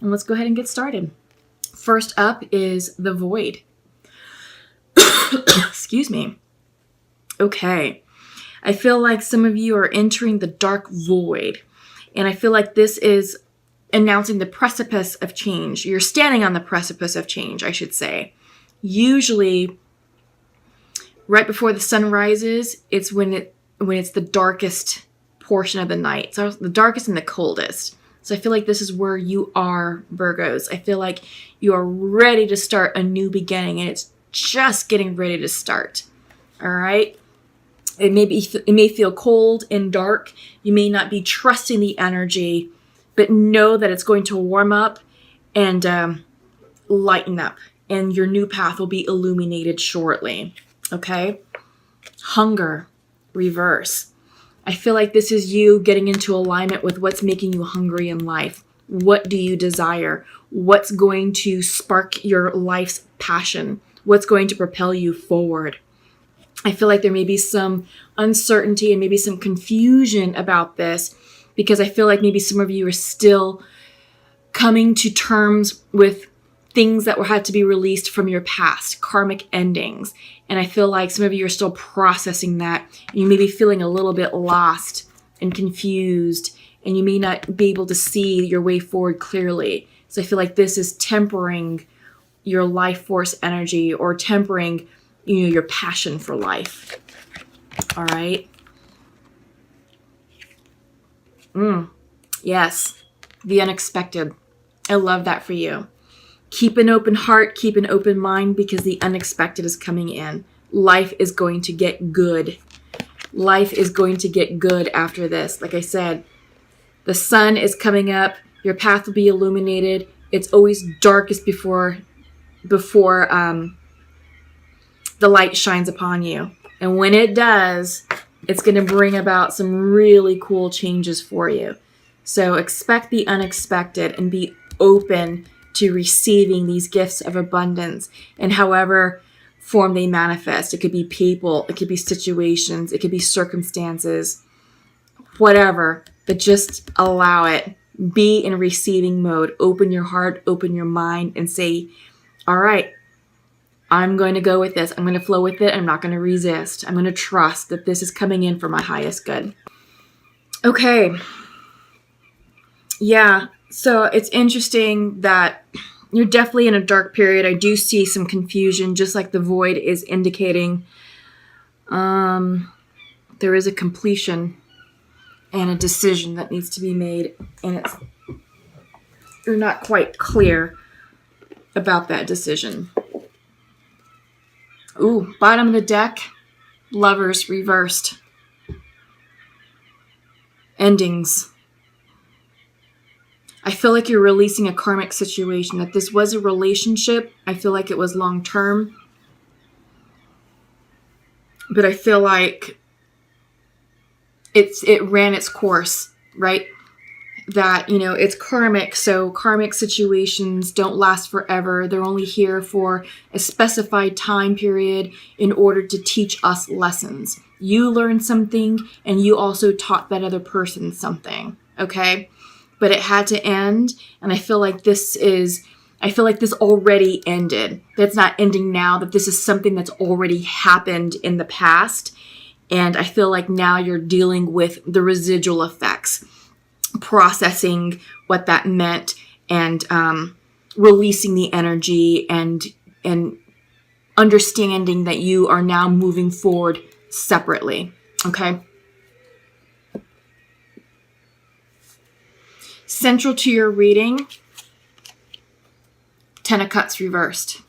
And let's go ahead and get started. First up is the void. Excuse me. Okay. I feel like some of you are entering the dark void. And I feel like this is announcing the precipice of change. You're standing on the precipice of change, I should say. Usually, right before the sun rises, it's when it's the darkest portion of the night. So the darkest and the coldest. So I feel like this is where you are, Virgos. I feel like you are ready to start a new beginning, and it's just getting ready to start. All right? It may feel cold and dark. You may not be trusting the energy, but know that it's going to warm up and lighten up, and your new path will be illuminated shortly. Okay? Hunger, reverse. I feel like this is you getting into alignment with what's making you hungry in life. What do you desire? What's going to spark your life's passion? What's going to propel you forward? I feel like there may be some uncertainty and maybe some confusion about this, because I feel like maybe some of you are still coming to terms with things that had to be released from your past, karmic endings. And I feel like some of you are still processing that. And you may be feeling a little bit lost and confused, and you may not be able to see your way forward clearly. So I feel like this is tempering your life force energy, or tempering, your passion for life. All right. Yes. The unexpected. I love that for you. Keep an open heart, keep an open mind, because the unexpected is coming in. Life is going to get good. Life is going to get good after this. Like I said, the sun is coming up. Your path will be illuminated. It's always darkest before the light shines upon you. And when it does, it's going to bring about some really cool changes for you. So expect the unexpected and be open to receiving these gifts of abundance in however form they manifest. It could be people, it could be situations, it could be circumstances, whatever, but just allow it. Be in receiving mode. Open your heart, open your mind, and say, all right, I'm going to go with this. I'm going to flow with it. I'm not going to resist. I'm going to trust that this is coming in for my highest good. Okay. Yeah. So it's interesting that you're definitely in a dark period. I do see some confusion, just like the void is indicating. There is a completion and a decision that needs to be made, and you're not quite clear about that decision. Ooh, bottom of the deck, Lovers reversed. Endings. I feel like you're releasing a karmic situation, that this was a relationship. I feel like it was long term. But I feel like it ran its course, right? That, it's karmic, so karmic situations don't last forever. They're only here for a specified time period in order to teach us lessons. You learned something, and you also taught that other person something, okay? But it had to end, and I feel like this already ended. That's not ending now, that this is something that's already happened in the past, and I feel like now you're dealing with the residual effects, processing what that meant, and releasing the energy, and understanding that you are now moving forward separately, okay? Central to your reading, Ten of Cups reversed.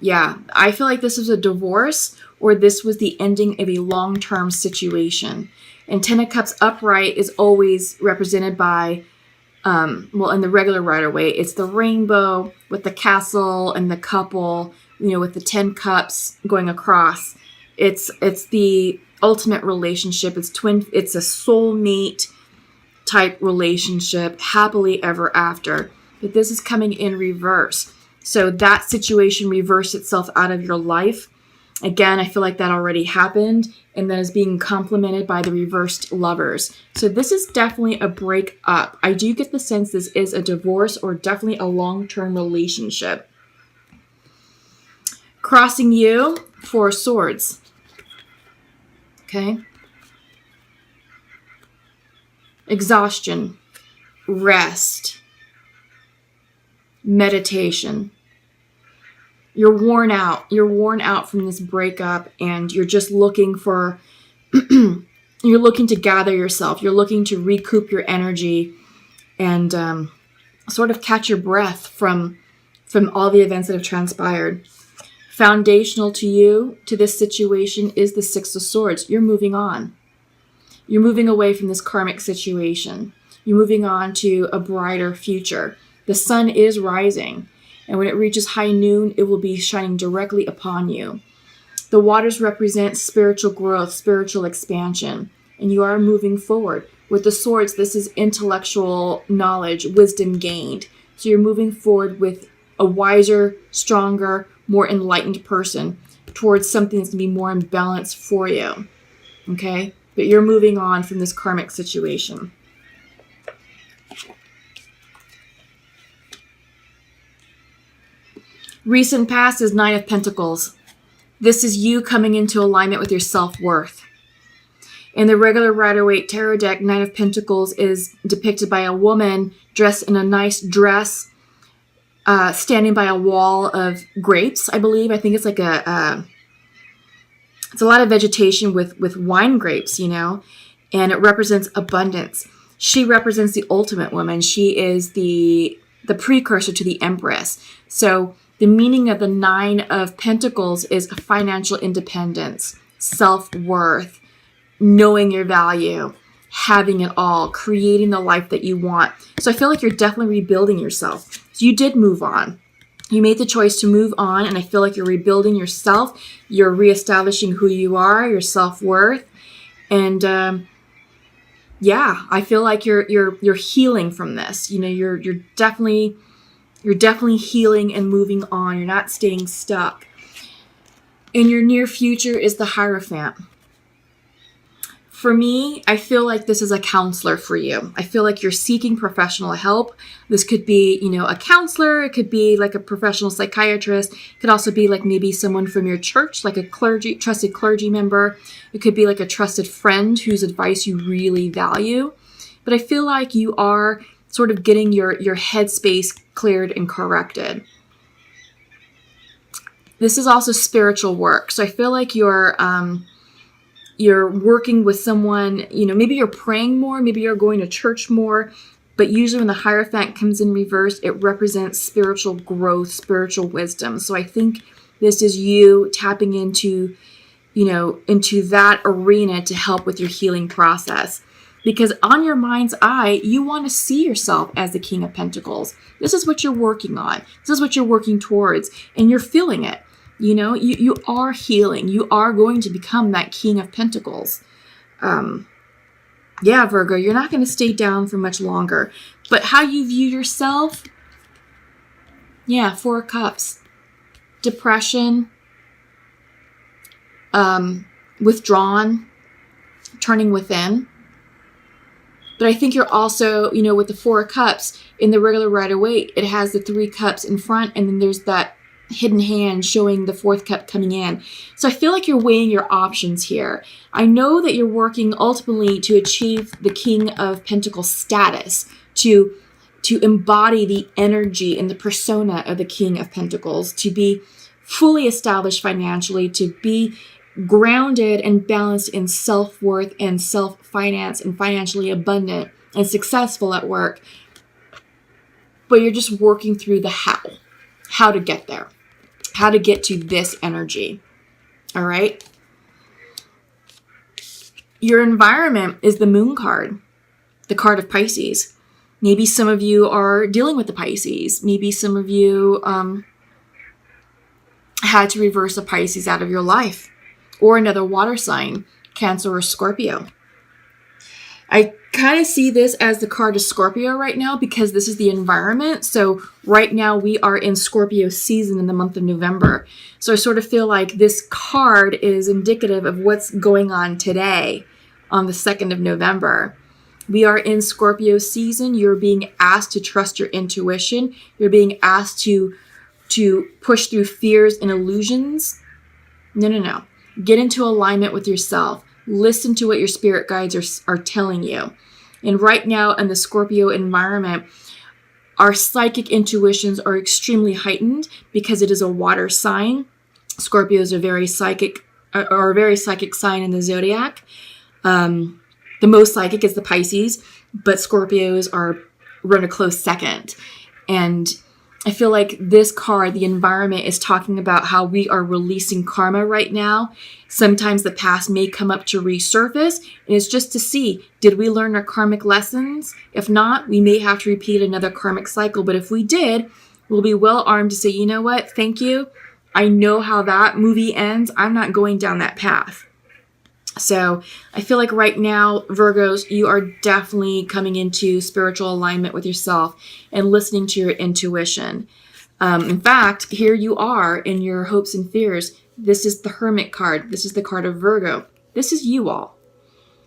Yeah, I feel like this was a divorce, or this was the ending of a long-term situation. And Ten of Cups upright is always represented by, in the regular Rider-Waite, it's the rainbow with the castle and the couple, with the 10 cups going across. It's the ultimate relationship. It's a soulmate type relationship, happily ever after. But this is coming in reverse. So that situation reversed itself out of your life. Again, I feel like that already happened, and that is being complemented by the reversed Lovers. So this is definitely a breakup. I do get the sense this is a divorce or definitely a long-term relationship. Crossing you, Four of Swords. Okay. Exhaustion, rest, meditation. You're worn out. You're worn out from this breakup, and you're just looking for, you're looking to gather yourself. You're looking to recoup your energy and sort of catch your breath from all the events that have transpired. Foundational to you, to this situation, is the Six of Swords. You're moving on. You're moving away from this karmic situation. You're moving on to a brighter future. The sun is rising, and when it reaches high noon, it will be shining directly upon you. The waters represent spiritual growth, spiritual expansion, and you are moving forward. With the swords, this is intellectual knowledge, wisdom gained. So you're moving forward with a wiser, stronger, more enlightened person towards something that's going to be more in balance for you. Okay? But you're moving on from this karmic situation. Recent past is Nine of Pentacles. This is you coming into alignment with your self-worth. In the regular Rider-Waite tarot deck, Nine of Pentacles is depicted by a woman dressed in a nice dress, standing by a wall of grapes, I believe. I think it's like it's a lot of vegetation with wine grapes, you know, and it represents abundance. She represents the ultimate woman. She is the precursor to the Empress. So the meaning of the Nine of Pentacles is financial independence, self-worth, knowing your value, having it all, creating the life that you want. So I feel like you're definitely rebuilding yourself. So you did move on. You made the choice to move on, and I feel like you're rebuilding yourself. You're reestablishing who you are, your self-worth, and yeah, I feel like you're healing from this. You know, you're definitely healing and moving on. You're not staying stuck. In your near future is the Hierophant. For me, I feel like this is a counselor for you. I feel like you're seeking professional help. This could be, you know, a counselor. It could be like a professional psychiatrist. It could also be like maybe someone from your church, like a trusted clergy member. It could be like a trusted friend whose advice you really value. But I feel like you are sort of getting your headspace cleared and corrected. This is also spiritual work. So I feel like you're working with someone, you know, maybe you're praying more, maybe you're going to church more, but usually when the Hierophant comes in reverse, it represents spiritual growth, spiritual wisdom. So I think this is you tapping into, you know, into that arena to help with your healing process. Because on your mind's eye, you want to see yourself as the King of Pentacles. This is what you're working on. This is what you're working towards, and you're feeling it. You know, you are healing. You are going to become that King of Pentacles. Yeah, Virgo, you're not going to stay down for much longer. But how you view yourself, yeah, Four of Cups. Depression, withdrawn, turning within. But I think you're also, you know, with the Four of Cups, in the regular Rider-Waite, it has the Three Cups in front, and then there's that hidden hand showing the fourth cup coming in. So I feel like you're weighing your options here. I know that you're working ultimately to achieve the King of Pentacles status, to embody the energy and the persona of the King of Pentacles, to be fully established financially, to be grounded and balanced in self-worth and self-finance and financially abundant and successful at work. But you're just working through the how to get there, how to get to this energy. All right. Your environment is the Moon card, the card of Pisces. Maybe some of you are dealing with the Pisces. Maybe some of you had to reverse a Pisces out of your life, or another water sign, Cancer or Scorpio. I kind of see this as the card of Scorpio right now because this is the environment. So right now we are in Scorpio season in the month of November. So I sort of feel like this card is indicative of what's going on today on the 2nd of November. We are in Scorpio season. You're being asked to trust your intuition. You're being asked to push through fears and illusions. No. Get into alignment with yourself. Listen to what your spirit guides are telling you. And right now in the Scorpio environment, our psychic intuitions are extremely heightened because it is a water sign. Scorpios are a very psychic sign in the zodiac. The most psychic is the Pisces, but Scorpios run a close second. And I feel like this card, the environment, is talking about how we are releasing karma right now. Sometimes the past may come up to resurface, and it's just to see, did we learn our karmic lessons? If not, we may have to repeat another karmic cycle. But if we did, we'll be well armed to say, you know what, thank you. I know how that movie ends. I'm not going down that path. So I feel like right now, Virgos, you are definitely coming into spiritual alignment with yourself and listening to your intuition. In fact, here you are in your hopes and fears. This is the Hermit card. This is the card of Virgo. This is you all.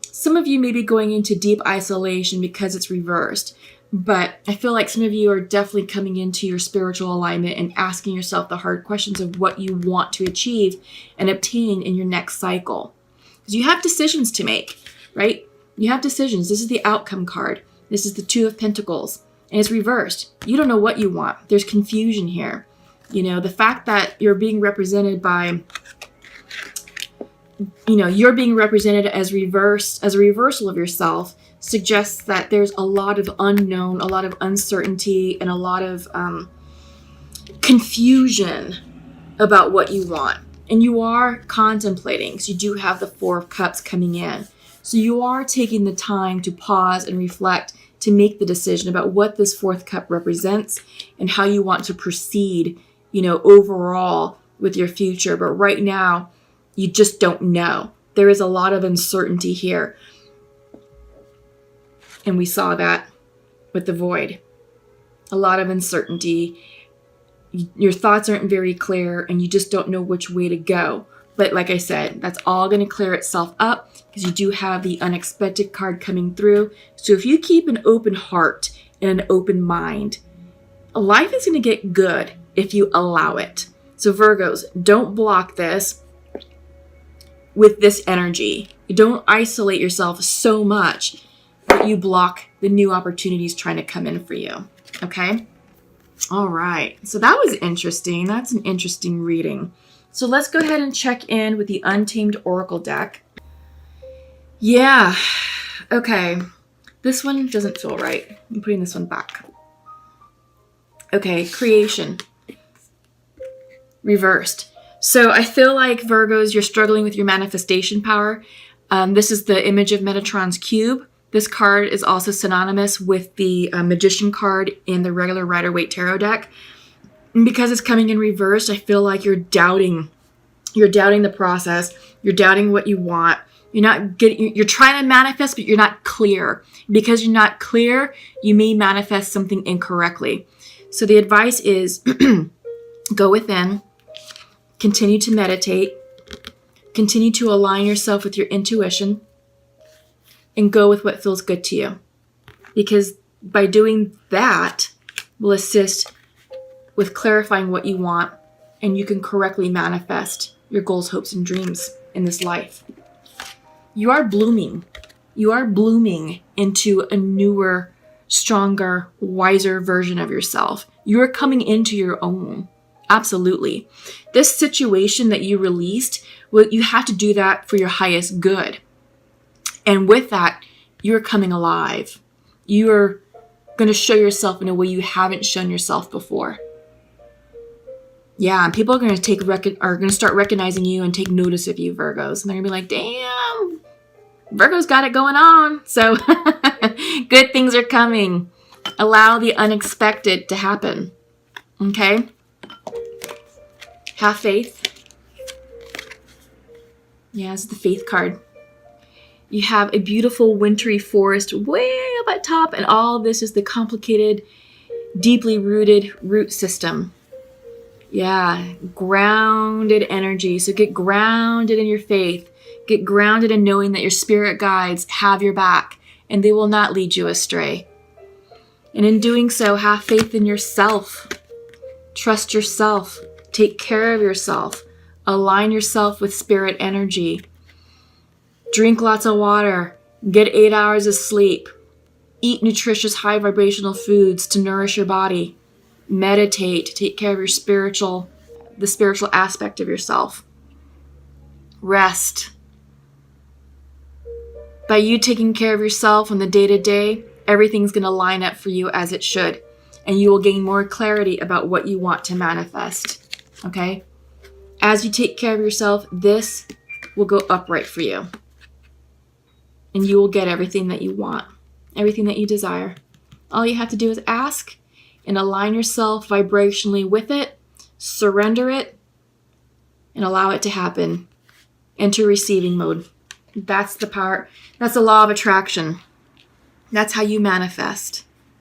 Some of you may be going into deep isolation because it's reversed. But I feel like some of you are definitely coming into your spiritual alignment and asking yourself the hard questions of what you want to achieve and obtain in your next cycle. Because you have decisions to make, right? You have decisions. This is the outcome card. This is the Two of Pentacles. And it's reversed. You don't know what you want. There's confusion here. You know, the fact that you're being represented by, you're being represented as a reversal of yourself suggests that there's a lot of unknown, a lot of uncertainty, and a lot of confusion about what you want. And you are contemplating, because you do have the Four of Cups coming in. So you are taking the time to pause and reflect to make the decision about what this fourth cup represents and how you want to proceed, overall with your future. But right now, you just don't know. There is a lot of uncertainty here. And we saw that with the Void. A lot of uncertainty. Your thoughts aren't very clear and you just don't know which way to go. But like I said, that's all going to clear itself up because you do have the unexpected card coming through. So if you keep an open heart and an open mind, life is going to get good if you allow it. So Virgos, don't block this with this energy. Don't isolate yourself so much that you block the new opportunities trying to come in for you. Okay? All right. So that was interesting. That's an interesting reading. So let's go ahead and check in with the Untamed Oracle deck. Yeah. Okay. This one doesn't feel right. I'm putting this one back. Okay. Creation. Reversed. So I feel like Virgos, you're struggling with your manifestation power. This is the image of Metatron's cube. This card is also synonymous with the Magician card in the regular Rider-Waite Tarot deck. And because it's coming in reversed, I feel like you're doubting the process. You're doubting what you want. You're trying to manifest, but you're not clear. Because you're not clear, you may manifest something incorrectly. So the advice is go within, continue to meditate, continue to align yourself with your intuition, and go with what feels good to you. Because by doing that will assist with clarifying what you want, and you can correctly manifest your goals, hopes, and dreams in this life. You are blooming. You are blooming into a newer, stronger, wiser version of yourself. You are coming into your own. Absolutely. This situation that you released, well, you have to do that for your highest good. And with that, you're coming alive. You're going to show yourself in a way you haven't shown yourself before. Yeah, and people are going to start recognizing you and take notice of you, Virgos. And they're going to be like, damn, Virgo's got it going on. So good things are coming. Allow the unexpected to happen. Okay? Have faith. Yeah, it's the Faith card. You have a beautiful wintry forest way up at top, and all this is the complicated, deeply rooted root system. Yeah, grounded energy. So get grounded in your faith. Get grounded in knowing that your spirit guides have your back and they will not lead you astray. And in doing so, have faith in yourself. Trust yourself. Take care of yourself. Align yourself with spirit energy. Drink lots of water. Get 8 hours of sleep. Eat nutritious, high vibrational foods to nourish your body. Meditate. Take care of the spiritual aspect of yourself. Rest. By you taking care of yourself on the day-to-day, everything's going to line up for you as it should. And you will gain more clarity about what you want to manifest. Okay? As you take care of yourself, this will go upright for you. And you will get everything that you want. Everything that you desire. All you have to do is ask and align yourself vibrationally with it. Surrender it. And allow it to happen. Enter receiving mode. That's the power. That's the law of attraction. That's how you manifest.